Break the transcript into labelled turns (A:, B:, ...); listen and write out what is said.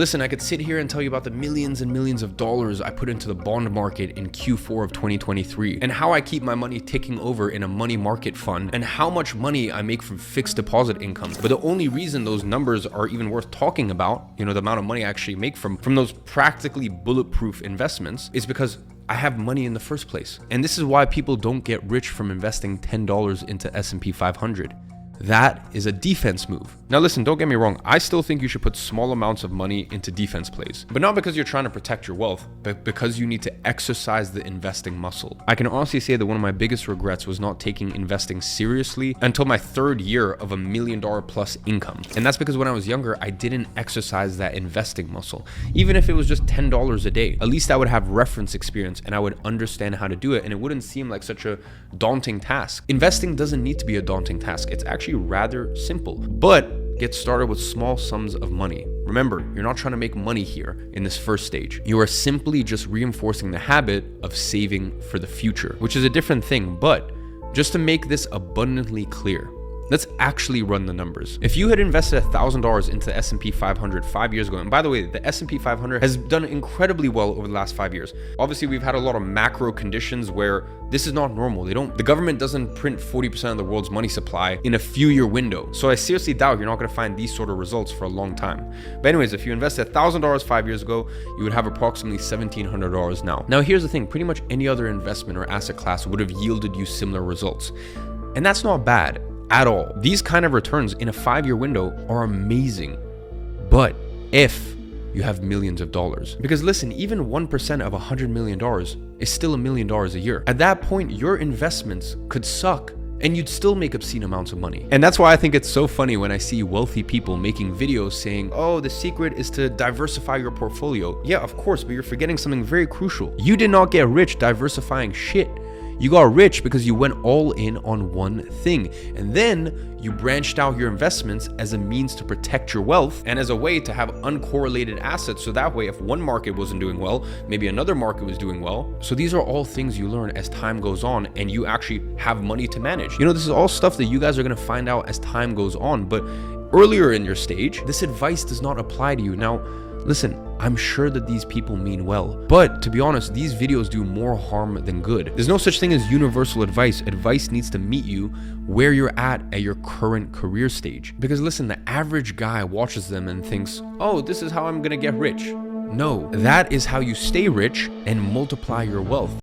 A: Listen, I could sit here and tell you about the millions and millions of dollars I put into the bond market in Q4 of 2023, and how I keep my money ticking over in a money market fund, and how much money I make from fixed deposit income. But the only reason those numbers are even worth talking about, the amount of money I actually make from those practically bulletproof investments, is because I have money in the first place. And this is why people don't get rich from investing $10 into S&P 500. That is a defense move. Now listen, don't get me wrong. I still think you should put small amounts of money into defense plays, but not because you're trying to protect your wealth, but because you need to exercise the investing muscle. I can honestly say that one of my biggest regrets was not taking investing seriously until my third year of $1 million plus income. And that's because when I was younger, I didn't exercise that investing muscle. Even if it was just $10 a day, at least I would have reference experience and I would understand how to do it, and it wouldn't seem like such a daunting task. Investing doesn't need to be a daunting task. It's actually rather simple, but get started with small sums of money. Remember, you're not trying to make money here in this first stage. You are simply just reinforcing the habit of saving for the future, which is a different thing. But just to make this abundantly clear, let's actually run the numbers. If you had invested $1,000 into the S&P 500 5 years ago, and by the way, the S&P 500 has done incredibly well over the last 5 years. Obviously, we've had a lot of macro conditions where this is not normal. The government doesn't print 40% of the world's money supply in a few-year window. So I seriously doubt you're not gonna find these sort of results for a long time. But anyways, if you invested $1,000 5 years ago, you would have approximately $1,700 now. Now, here's the thing, pretty much any other investment or asset class would have yielded you similar results. And that's not bad at all. These kind of returns in a 5-year window are amazing. But if you have millions of dollars, because listen, even 1% of $100 million is still $1 million a year. At that point, your investments could suck and you'd still make obscene amounts of money. And that's why I think it's so funny when I see wealthy people making videos saying, oh, the secret is to diversify your portfolio. Yeah, of course, but you're forgetting something very crucial. You did not get rich diversifying shit. You got rich because you went all in on one thing, and then you branched out your investments as a means to protect your wealth and as a way to have uncorrelated assets, so that way if one market wasn't doing well, maybe another market was doing well. So these are all things you learn as time goes on and you actually have money to manage. This is all stuff that you guys are going to find out as time goes on, but earlier in your stage, this advice does not apply to you. Now, listen, I'm sure that these people mean well, but to be honest, these videos do more harm than good. There's no such thing as universal advice. Advice needs to meet you where you're at your current career stage. Because listen, the average guy watches them and thinks, oh, this is how I'm gonna get rich. No, that is how you stay rich and multiply your wealth.